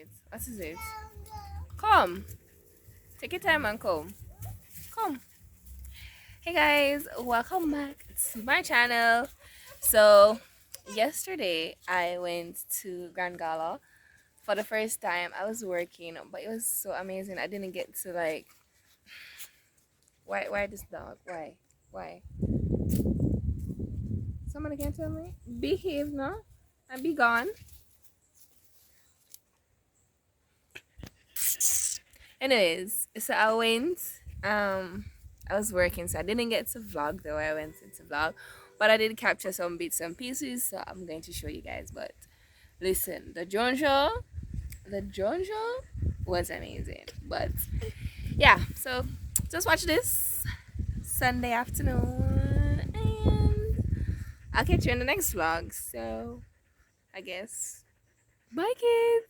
it? What is it? Come. Take your time and come. Come. Hey guys, welcome back to my channel. So, yesterday I went to Grand Gala for the first time. I was working, but it was so amazing. I didn't get to like why this dog? Why? Somebody can tell me? Behave now and be gone. Anyways, so I went. I was working, so I didn't get to vlog though. I went into vlog, but I did capture some bits and pieces, so I'm going to show you guys. But listen, the drone show was amazing. But yeah, so just watch this Sunday afternoon, and I'll catch you in the next vlog. So I guess bye, kids.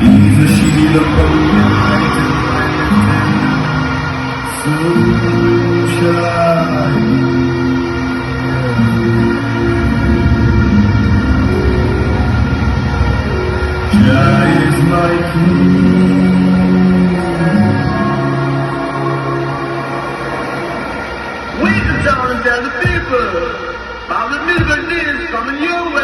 He's a shield of light and so shall I. Jah is my king. Wake the town and tell the people how the music is coming your way.